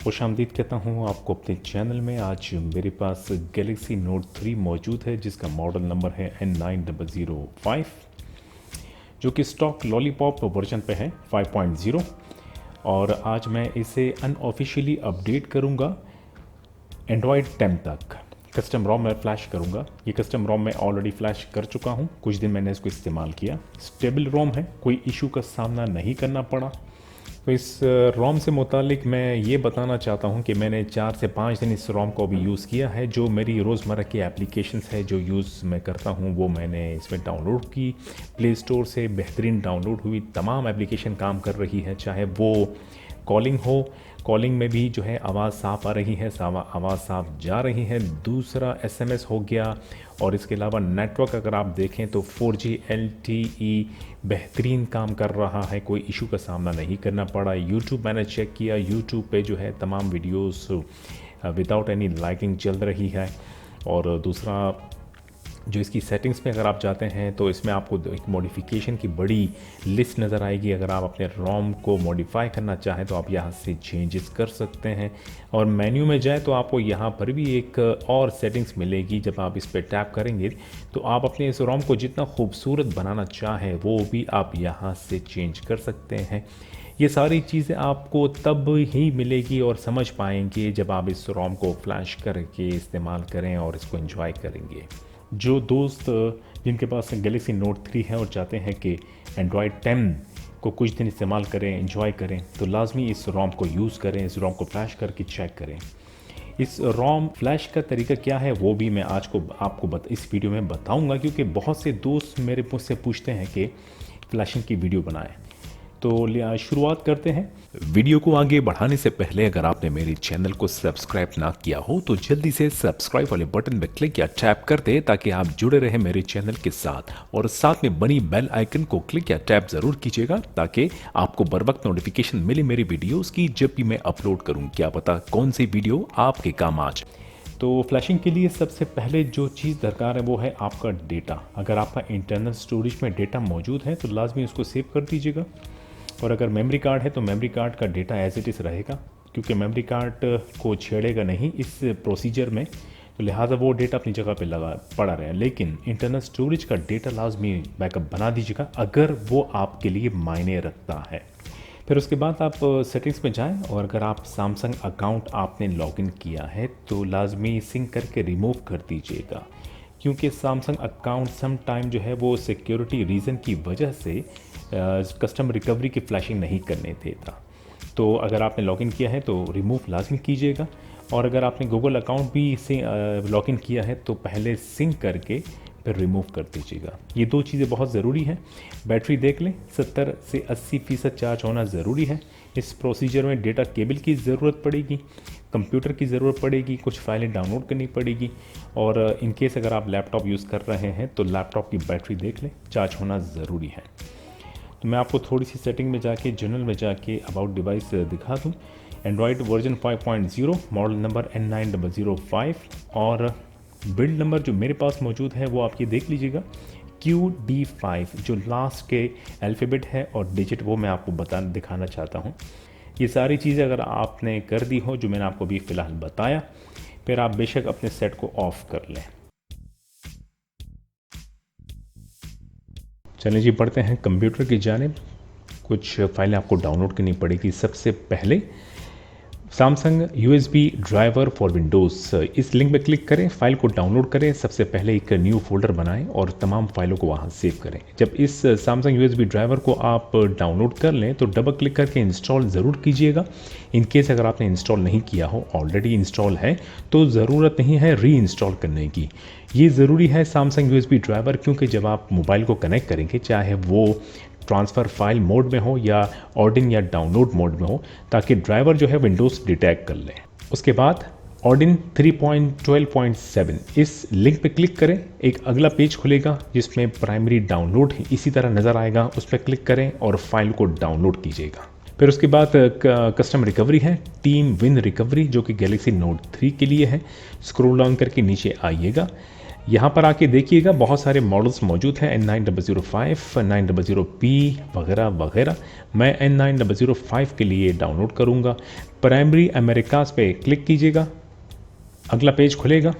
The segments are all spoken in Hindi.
खुशामदीद कहता हूँ आपको अपने चैनल में। आज मेरे पास गैलेक्सी नोट 3 मौजूद है जिसका मॉडल नंबर है N9005, जो कि स्टॉक लॉलीपॉप वर्जन पे है 5.0। और आज मैं इसे अनऑफिशियली अपडेट करूँगा एंड्रॉयड 10 तक। कस्टम रोम मैं फ्लैश करूँगा। ये कस्टम रोम मैं ऑलरेडी फ्लैश कर चुका हूँ, कुछ दिन मैंने इसको इस्तेमाल किया। स्टेबल रोम है, कोई इशू का सामना नहीं करना पड़ा। तो इस रोम से मुतालिक मैं ये बताना चाहता हूँ कि मैंने 4 से 5 दिन इस रोम को अभी यूज़ किया है। जो मेरी रोज़मर्रा की एप्लीकेशंस है जो यूज़ मैं करता हूँ वो मैंने इसमें डाउनलोड की। प्ले स्टोर से बेहतरीन डाउनलोड हुई तमाम एप्लीकेशन काम कर रही है, चाहे वो कॉलिंग हो। कॉलिंग में भी जो है आवाज़ साफ़ आ रही है, आवाज़ साफ़ जा रही है। दूसरा SMS हो गया, और इसके अलावा नेटवर्क अगर आप देखें तो 4G LTE बेहतरीन काम कर रहा है, कोई इशू का सामना नहीं करना पड़ा। यूट्यूब मैंने चेक किया, यूट्यूब पे जो है तमाम वीडियोस विदाउट एनी लाइकिंग चल रही है। और दूसरा जो इसकी सेटिंग्स में अगर आप जाते हैं तो इसमें आपको एक मॉडिफिकेशन की बड़ी लिस्ट नज़र आएगी। अगर आप अपने रोम को मॉडिफाई करना चाहें तो आप यहाँ से चेंजेस कर सकते हैं। और मेन्यू में जाए तो आपको यहाँ पर भी एक और सेटिंग्स मिलेगी। जब आप इस पर टैप करेंगे तो आप अपने इस रोम को जितना खूबसूरत बनाना चाहें वो भी आप यहाँ से चेंज कर सकते हैं। ये सारी चीज़ें आपको तब ही मिलेगी और समझ पाएंगे जब आप इस रोम को फ्लैश करके इस्तेमाल करें और इसको एंजॉय करेंगे। जो दोस्त जिनके पास गैलेक्सी नोट 3 है और चाहते हैं कि एंड्रॉयड 10 को कुछ दिन इस्तेमाल करें, एंजॉय करें, तो लाजमी इस रोम को यूज़ करें, इस रोम को फ्लैश करके चेक करें। इस रोम फ्लैश का तरीका क्या है वो भी मैं आज को आपको इस वीडियो में बताऊंगा, क्योंकि बहुत से दोस्त मेरे मुझसे पूछते हैं कि फ्लैशिंग की वीडियो बनाएं। तो शुरुआत करते हैं। वीडियो को आगे बढ़ाने से पहले अगर आपने मेरे चैनल को सब्सक्राइब ना किया हो तो जल्दी से सब्सक्राइब वाले बटन पर क्लिक या टैप कर दे, ताकि आप जुड़े रहें मेरे चैनल के साथ। और साथ में बनी बेल आइकन को क्लिक या टैप ज़रूर कीजिएगा, ताकि आपको बर वक्त नोटिफिकेशन मिले मेरी वीडियोज़ की जब भी मैं अपलोड करूँ। क्या पता कौन सी वीडियो आपके काम आ जाए। तो फ्लैशिंग के लिए सबसे पहले जो चीज़ दरकार है वो है आपका डेटा। अगर आपका इंटरनल स्टोरेज में डेटा मौजूद है तो लाजमी उसको सेव कर दीजिएगा। और अगर मेमोरी कार्ड है तो मेमोरी कार्ड का डेटा एज इट इज़ रहेगा, क्योंकि मेमोरी कार्ड को छेड़ेगा नहीं इस प्रोसीजर में, तो लिहाजा वो डेटा अपनी जगह पे लगा पड़ा रहे। लेकिन इंटरनल स्टोरेज का डेटा लाजमी बैकअप बना दीजिएगा अगर वो आपके लिए मायने रखता है। फिर उसके बाद आप सेटिंग्स में जाएं, और अगर आप सैमसंग अकाउंट आपने लॉगिन किया है तो लाजमी सिंक करके रिमूव कर दीजिएगा, क्योंकि सैमसंग अकाउंट सम टाइम जो है वो सिक्योरिटी रीज़न की वजह से कस्टम रिकवरी की फ्लैशिंग नहीं करने देता। तो अगर आपने लॉगिन किया है तो रिमूव लाजमी कीजिएगा। और अगर आपने गूगल अकाउंट भी से लॉगिन किया है तो पहले सिंक करके फिर रिमूव कर दीजिएगा। ये दो चीज़ें बहुत ज़रूरी हैं। बैटरी देख लें, 70 से 80% चार्ज होना ज़रूरी है। इस प्रोसीजर में डेटा केबल की ज़रूरत पड़ेगी, कंप्यूटर की ज़रूरत पड़ेगी, कुछ फाइलें डाउनलोड करनी पड़ेगी। और इन केस अगर आप लैपटॉप यूज़ कर रहे हैं तो लैपटॉप की बैटरी देख लें, चार्ज होना ज़रूरी है। तो मैं आपको थोड़ी सी सेटिंग में जाके, जनरल में जाके अबाउट डिवाइस दिखा दूँ। Android version 5.0, model number N9005, और बिल्ड नंबर जो मेरे पास मौजूद है वो आप ये देख लीजिएगा, QD5, जो लास्ट के अल्फ़ाबेट है और डिजिट वो मैं आपको दिखाना चाहता हूँ। ये सारी चीज़ें अगर आपने कर दी हो जो मैंने आपको अभी फ़िलहाल बताया, फिर आप बेशक अपने सेट को ऑफ़ कर लें। चलिए जी, बढ़ते हैं कंप्यूटर की जानिब। कुछ फाइलें आपको डाउनलोड करनी पड़ेगी। सबसे पहले Samsung USB driver for Windows, इस लिंक पर क्लिक करें, फ़ाइल को डाउनलोड करें। सबसे पहले एक न्यू फोल्डर बनाएं और तमाम फाइलों को वहां सेव करें। जब इस सैमसंग USB ड्राइवर को आप डाउनलोड कर लें तो डबल क्लिक करके इंस्टॉल ज़रूर कीजिएगा। इन केस अगर आपने इंस्टॉल नहीं किया हो, ऑलरेडी इंस्टॉल है तो ज़रूरत नहीं है री इंस्टॉल करने की। ये ज़रूरी है सैमसंग USB ड्राइवर, क्योंकि जब आप मोबाइल को कनेक्ट करेंगे, चाहे वो ट्रांसफ़र फाइल मोड में हो या ऑडिन या डाउनलोड मोड में हो, ताकि ड्राइवर जो है विंडोज़ डिटेक्ट कर लें। उसके बाद ऑडिन 3.12.7 इस लिंक पे क्लिक करें। एक अगला पेज खुलेगा जिसमें प्राइमरी डाउनलोड इसी तरह नज़र आएगा, उस पर क्लिक करें और फाइल को डाउनलोड कीजिएगा। फिर उसके बाद कस्टम रिकवरी है, टीम विन रिकवरी, जो कि गैलेक्सी नोट 3 के लिए है। स्क्रॉल डाउन करके नीचे आइएगा। यहाँ पर आके देखिएगा बहुत सारे मॉडल्स मौजूद हैं N9005, 900P वगैरह वगैरह। मैं N9005 के लिए डाउनलोड करूँगा। प्राइमरी अमेरिकास पे क्लिक कीजिएगा, अगला पेज खुलेगा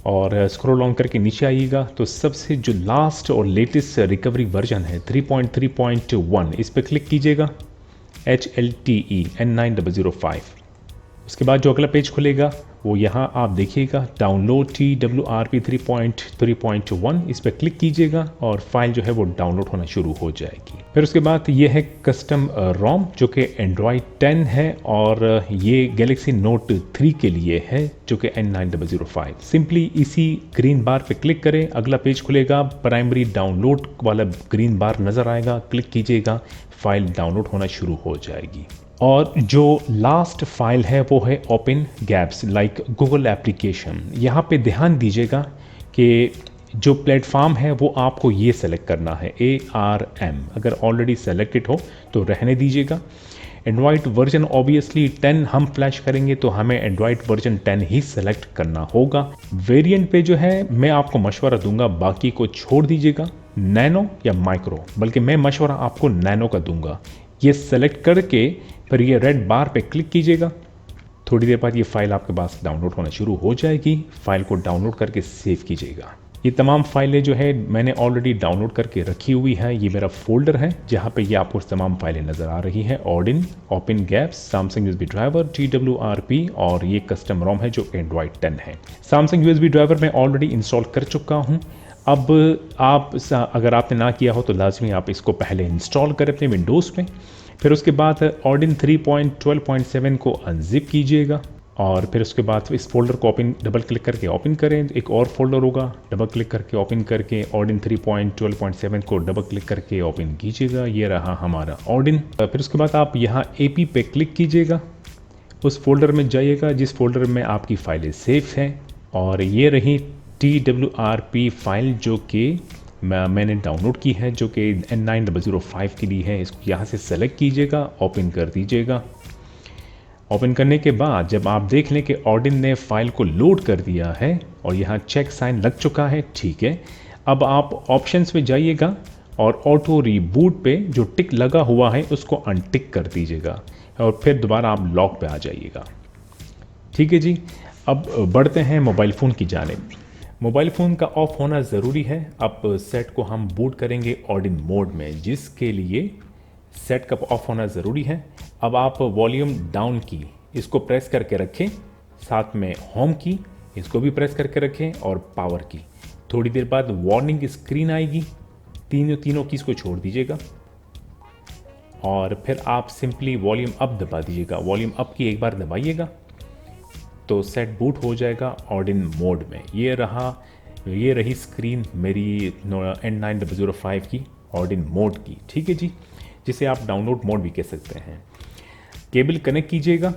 और स्क्रॉल ऑन करके नीचे आइएगा तो सबसे जो लास्ट और लेटेस्ट रिकवरी वर्जन है 3.3.1 इस पर क्लिक कीजिएगा, HLTE N9005। उसके बाद जो अगला पेज खुलेगा वो यहाँ आप देखिएगा डाउनलोड TWRP 3.3.1 इस पर क्लिक कीजिएगा और फाइल जो है वो डाउनलोड होना शुरू हो जाएगी। फिर उसके बाद ये है कस्टम रोम जो कि एंड्रॉयड 10 है और ये गैलेक्सी नोट 3 के लिए है जो कि N9005। सिंपली इसी ग्रीन बार पे क्लिक करें, अगला पेज खुलेगा, प्राइमरी डाउनलोड वाला ग्रीन बार नज़र आएगा, क्लिक कीजिएगा, फाइल डाउनलोड होना शुरू हो जाएगी। और जो लास्ट फाइल है वो है open gaps like Google application. यहाँ पे ध्यान दीजिएगा कि जो प्लेटफॉर्म है वो आपको ये सेलेक्ट करना है ARM। अगर ऑलरेडी सेलेक्टेड हो तो रहने दीजिएगा। एंड्रॉयड वर्जन ऑब्वियसली 10 हम फ्लैश करेंगे तो हमें एंड्रॉयड वर्जन 10 ही सेलेक्ट करना होगा। वेरिएंट पे जो है मैं आपको मशवरा दूंगा, बाकी को छोड़ दीजिएगा, नैनो या माइक्रो, बल्कि मैं मशवरा आपको नैनो का दूंगा। ये सेलेक्ट करके फिर ये रेड बार पे क्लिक कीजिएगा। थोड़ी देर बाद ये फाइल आपके पास डाउनलोड होना शुरू हो जाएगी। फाइल को डाउनलोड करके सेव कीजिएगा। ये तमाम फाइलें जो है मैंने ऑलरेडी डाउनलोड करके रखी हुई है। ये मेरा फोल्डर है जहाँ पे ये आपको तमाम फाइलें नज़र आ रही हैं। ऑडिन, open gaps, Samsung USB driver, TWRP और ये कस्टम रोम है जो एंड्रॉयड 10 है। सैमसंग यूएसबी ड्राइवर मैं ऑलरेडी इंस्टॉल कर चुका हूँ। अब आप अगर आपने ना किया हो तो लाजमी आप इसको पहले इंस्टॉल करें अपने विंडोज़ में। फिर उसके बाद ऑडिन 3.12.7 को अनजिप कीजिएगा और फिर उसके बाद इस फोल्डर को डबल क्लिक करके ओपन करें। एक और फोल्डर होगा, डबल क्लिक करके ओपन करके ऑडिन 3.12.7 को डबल क्लिक करके ओपन कीजिएगा। ये रहा हमारा ऑडिन। फिर उसके बाद आप यहाँ AP पे क्लिक कीजिएगा, उस फोल्डर में जाइएगा जिस फोल्डर में आपकी फाइलें सेफ हैं और ये रही TWRP फाइल जो कि मैंने डाउनलोड की है जो कि N9005 के लिए है। इसको यहाँ से सेलेक्ट कीजिएगा, ओपन कर दीजिएगा। ओपन करने के बाद जब आप देख लें कि ऑडिन ने फाइल को लोड कर दिया है और यहाँ चेक साइन लग चुका है, ठीक है। अब आप ऑप्शंस में जाइएगा और ऑटो रीबूट पे जो टिक लगा हुआ है उसको अनटिक कर दीजिएगा और फिर दोबारा आप लॉक पे आ जाइएगा। ठीक है जी। अब बढ़ते हैं मोबाइल फ़ोन की जानिब। मोबाइल फ़ोन का ऑफ होना ज़रूरी है। अब सेट को हम बूट करेंगे ऑडिन मोड में, जिसके लिए सेट का ऑफ होना ज़रूरी है। अब आप वॉल्यूम डाउन की इसको प्रेस करके रखें, साथ में होम की इसको भी प्रेस करके रखें और पावर की। थोड़ी देर बाद वार्निंग स्क्रीन आएगी, तीनों कीज़ को छोड़ दीजिएगा और फिर आप सिंपली वॉल्यूम अप दबा दीजिएगा। वॉल्यूम अप की एक बार दबाइएगा तो सेट बूट हो जाएगा ऑडिन मोड में। ये रही स्क्रीन मेरी N9005 की ऑडिन मोड की, ठीक है जी, जिसे आप डाउनलोड मोड भी कह सकते हैं। केबल कनेक्ट कीजिएगा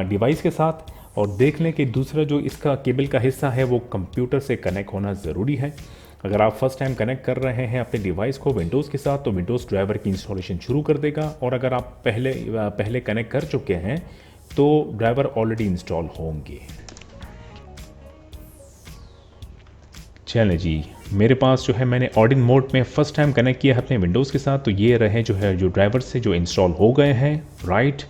डिवाइस के साथ और देख लें कि दूसरा जो इसका केबल का हिस्सा है वो कंप्यूटर से कनेक्ट होना ज़रूरी है। अगर आप फर्स्ट टाइम कनेक्ट कर रहे हैं अपने डिवाइस को विंडोज़ के साथ तो विंडोज़ ड्राइवर की इंस्टॉलेशन शुरू कर देगा, और अगर आप पहले कनेक्ट कर चुके हैं तो ड्राइवर ऑलरेडी इंस्टॉल होंगे। चलें जी, मेरे पास जो है मैंने ऑडिन मोड में फ़र्स्ट टाइम कनेक्ट किया है अपने विंडोज़ के साथ, तो ये रहे जो ड्राइवर से जो इंस्टॉल हो गए हैं, राइट।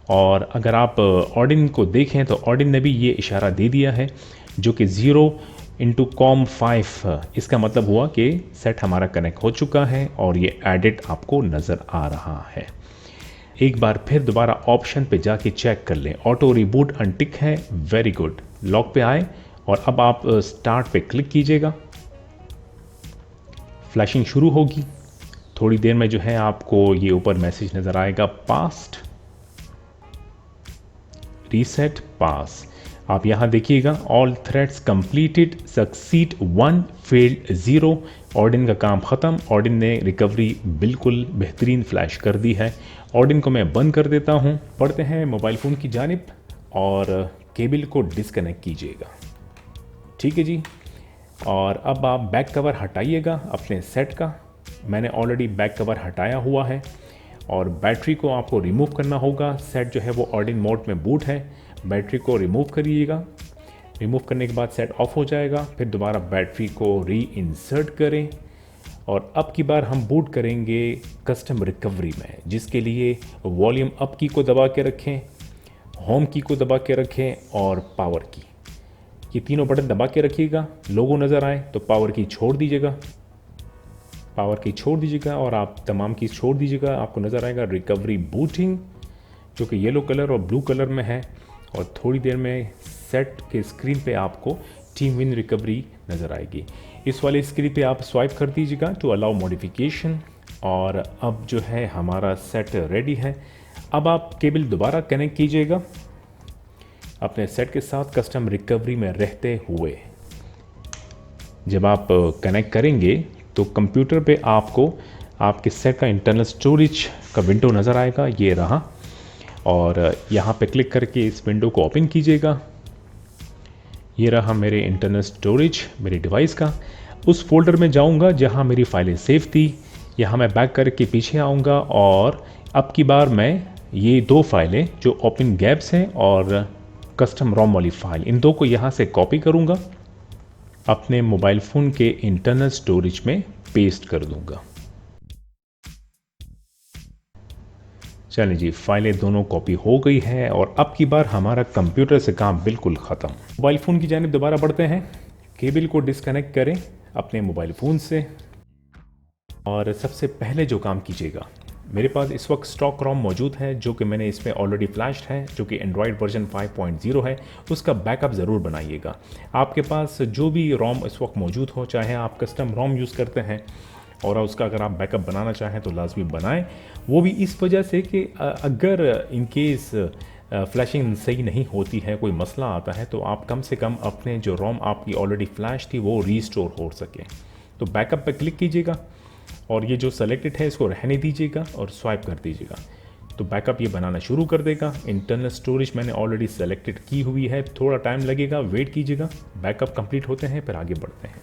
और अगर आप ऑडिन को देखें तो ऑडिन ने भी ये इशारा दे दिया है जो कि 0x5, इसका मतलब हुआ कि सेट हमारा कनेक्ट हो चुका है और ये एडिट आपको नज़र आ रहा है। एक बार फिर दोबारा ऑप्शन पे जाके चेक कर लें, ऑटो रिबूट अनटिक है, वेरी गुड। लॉक पे आए और अब आप स्टार्ट पे क्लिक कीजिएगा, फ्लैशिंग शुरू होगी। थोड़ी देर में जो है आपको ये ऊपर मैसेज नज़र आएगा, पास्ट रीसेट पास। आप यहाँ देखिएगा, all threads completed, succeed 1, failed 0। ऑडिन का काम ख़त्म, ऑडिन ने रिकवरी बिल्कुल बेहतरीन फ्लैश कर दी है। ऑडिन को मैं बंद कर देता हूँ। पढ़ते हैं मोबाइल फ़ोन की जानिब और केबल को डिस्कनेक्ट कीजिएगा, ठीक है जी। और अब आप बैक कवर हटाइएगा अपने सेट का। मैंने ऑलरेडी बैक कवर हटाया हुआ है और बैटरी को आपको रिमूव करना होगा। सेट जो है वो ऑडिन मोड में बूट है, बैटरी को रिमूव करिएगा। रिमूव करने के बाद सेट ऑफ हो जाएगा। फिर दोबारा बैटरी को री इंसर्ट करें और अब की बार हम बूट करेंगे कस्टम रिकवरी में, जिसके लिए वॉल्यूम अप की को दबा के रखें, होम की को दबा के रखें और पावर की, ये तीनों बटन दबा के रखिएगा। लोगो नज़र आए तो पावर की छोड़ दीजिएगा, पावर की छोड़ दीजिएगा और आप तमाम की छोड़ दीजिएगा। आपको नज़र आएगा रिकवरी बूटिंग, जो कि येलो कलर और ब्लू कलर में है। और थोड़ी देर में सेट के स्क्रीन पे आपको टीम विन रिकवरी नज़र आएगी। इस वाले स्क्रीन पे आप स्वाइप कर दीजिएगा टू अलाउ मॉडिफिकेशन। और अब जो है हमारा सेट रेडी है। अब आप केबल दोबारा कनेक्ट कीजिएगा अपने सेट के साथ कस्टम रिकवरी में रहते हुए। जब आप कनेक्ट करेंगे तो कंप्यूटर पे आपको आपके सेट का इंटरनल स्टोरेज का विंडो नज़र आएगा, ये रहा। और यहाँ पे क्लिक करके इस विंडो को ओपन कीजिएगा। ये रहा मेरे इंटरनल स्टोरेज मेरे डिवाइस का। उस फोल्डर में जाऊँगा जहाँ मेरी फाइलें सेव थी। यहाँ मैं बैक करके पीछे आऊँगा और अब की बार मैं ये दो फाइलें जो ओपन गैप्स हैं और कस्टम रोम वाली फाइल, इन दो को यहाँ से कॉपी करूँगा, अपने मोबाइल फ़ोन के इंटरनल स्टोरेज में पेस्ट कर दूँगा। चलिए जी, फाइलें दोनों कॉपी हो गई है और अब की बार हमारा कंप्यूटर से काम बिल्कुल ख़त्म। मोबाइल फ़ोन की जानिब दोबारा बढ़ते हैं। केबल को डिस्कनेक्ट करें अपने मोबाइल फ़ोन से और सबसे पहले जो काम कीजिएगा, मेरे पास इस वक्त स्टॉक रोम मौजूद है जो कि मैंने इसमें ऑलरेडी फ्लैश्ड है, जो कि एंड्रॉयड वर्जन 5.0 है। उसका बैकअप ज़रूर बनाइएगा। आपके पास जो भी रोम इस वक्त मौजूद हो, चाहे आप कस्टम रोम यूज़ करते हैं और उसका अगर आप बैकअप बनाना चाहें तो लाजमी बनाएं। वो भी इस वजह से कि अगर इन केस फ्लैशिंग सही नहीं होती है, कोई मसला आता है, तो आप कम से कम अपने जो रोम आपकी ऑलरेडी फ्लैश थी वो रीस्टोर हो सके। तो बैकअप पे क्लिक कीजिएगा और ये जो सेलेक्टेड है इसको रहने दीजिएगा और स्वाइप कर दीजिएगा, तो बैकअप ये बनाना शुरू कर देगा। इंटरनल स्टोरेज मैंने ऑलरेडी सेलेक्टेड की हुई है, थोड़ा टाइम लगेगा, वेट कीजिएगा। बैकअप कंप्लीट होते हैं फिर आगे बढ़ते हैं।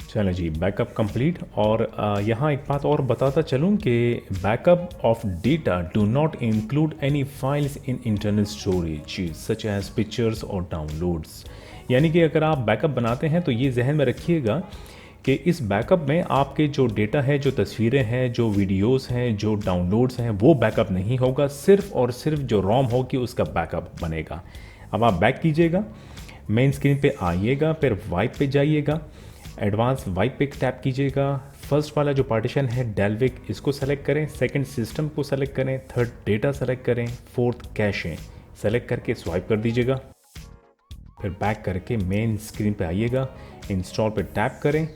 चलो जी, बैकअप कंप्लीट। और यहाँ एक बात और बताता चलूँ कि backup of data do not include any files in internal storage such as pictures और डाउनलोड्स। यानी कि अगर आप बैकअप बनाते हैं तो ये जहन में रखिएगा कि इस बैकअप में आपके जो डेटा है, जो तस्वीरें हैं, जो वीडियोस हैं, जो डाउनलोड्स हैं, वो बैकअप नहीं होगा। सिर्फ और सिर्फ जो रोम होगी उसका बैकअप बनेगा। अब आप बैक कीजिएगा, मेन स्क्रीन पे आइएगा, फिर वाइप पे जाइएगा, एडवांस वाइप पे टैप कीजिएगा। फर्स्ट वाला जो पार्टीशन है डेल्विक, इसको सेलेक्ट करें। सेकंड सिस्टम को सेलेक्ट करें। थर्ड डेटा सेलेक्ट करें। फोर्थ कैशे सेलेक्ट करके स्वाइप कर दीजिएगा। फिर बैक करके मेन स्क्रीन पे आइएगा, इंस्टॉल पे टैप करें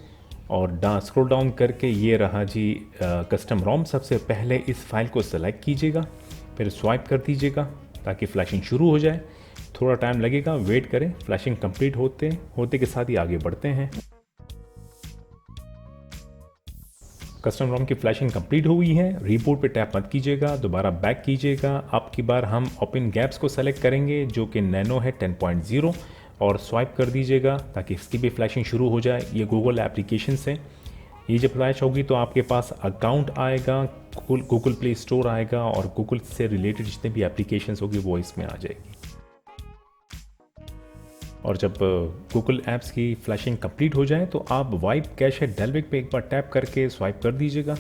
और स्क्रॉल डाउन करके ये रहा जी कस्टम रोम। सबसे पहले इस फाइल को सेलेक्ट कीजिएगा, फिर स्वाइप कर दीजिएगा ताकि फ्लैशिंग शुरू हो जाए। थोड़ा टाइम लगेगा, वेट करें। फ्लैशिंग कंप्लीट होते के साथ ही आगे बढ़ते हैं। कस्टम रोम की फ्लैशिंग कंप्लीट हो गई है। रीबूट पे टैप मत कीजिएगा, दोबारा बैक कीजिएगा। अब की बार हम ओपन गैप्स को सेलेक्ट करेंगे जो कि नैनो है 10.0 और स्वाइप कर दीजिएगा ताकि इसकी भी फ्लैशिंग शुरू हो जाए। ये गूगल एप्लीकेशन से ये जब फ्लैश होगी तो आपके पास अकाउंट आएगा, गूगल प्ले स्टोर आएगा और गूगल से रिलेटेड जितने भी एप्लीकेशंस होगी वो इसमें आ जाएगी। और जब गूगल ऐप्स की फ्लैशिंग कंप्लीट हो जाए तो आप वाइप कैशे डेल्विक पे एक बार टैप करके स्वाइप कर दीजिएगा।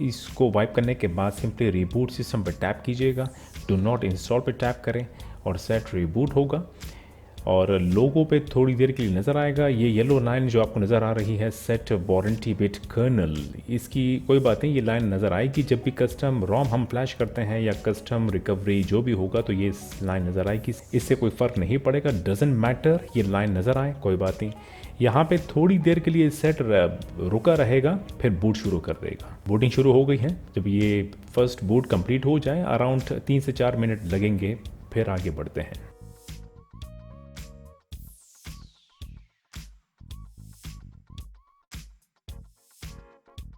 इसको वाइप करने के बाद सिंपली रिबूट सिस्टम पर टैप कीजिएगा, डू नॉट इंस्टॉल पे टैप करें और सेट रिबूट होगा। और लोगों पे थोड़ी देर के लिए नज़र आएगा ये येलो लाइन जो आपको नज़र आ रही है, सेट वारंटी बिट कर्नल। इसकी कोई बात नहीं, ये लाइन नज़र आएगी जब भी कस्टम रोम हम फ्लैश करते हैं या कस्टम रिकवरी जो भी होगा तो ये लाइन नज़र आएगी। इससे कोई फ़र्क नहीं पड़ेगा, डजेंट मैटर, ये लाइन नज़र आए कोई बात नहीं। यहाँ पे थोड़ी देर के लिए सेट रुका रहेगा, फिर बूट शुरू कर देगा। बूटिंग शुरू हो गई है। जब ये फर्स्ट बूट कंप्लीट हो जाए अराउंड 3 से 4 मिनट लगेंगे, फिर आगे बढ़ते हैं।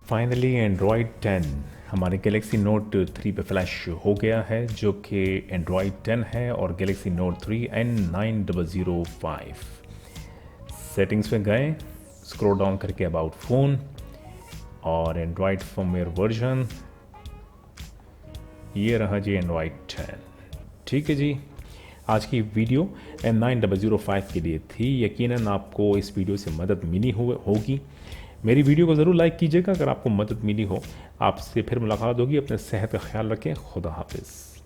फाइनली एंड्रॉयड 10 हमारे गैलेक्सी नोट 3 पे फ्लैश हो गया है, जो कि एंड्रॉयड 10 है और गैलेक्सी नोट 3 N9005। सेटिंग्स में गए, स्क्रॉल डाउन करके अबाउट फ़ोन और एंड्रॉयड फर्मवेयर वर्जन, ये रहा जी एंड्रॉयड 10। ठीक है जी। आज की वीडियो N9005 के लिए थी। यकीनन आपको इस वीडियो से मदद मिली होगी। मेरी वीडियो को ज़रूर लाइक कीजिएगा अगर आपको मदद मिली हो। आपसे फिर मुलाकात होगी। अपने सेहत का ख्याल रखें। खुदा हाफिज़।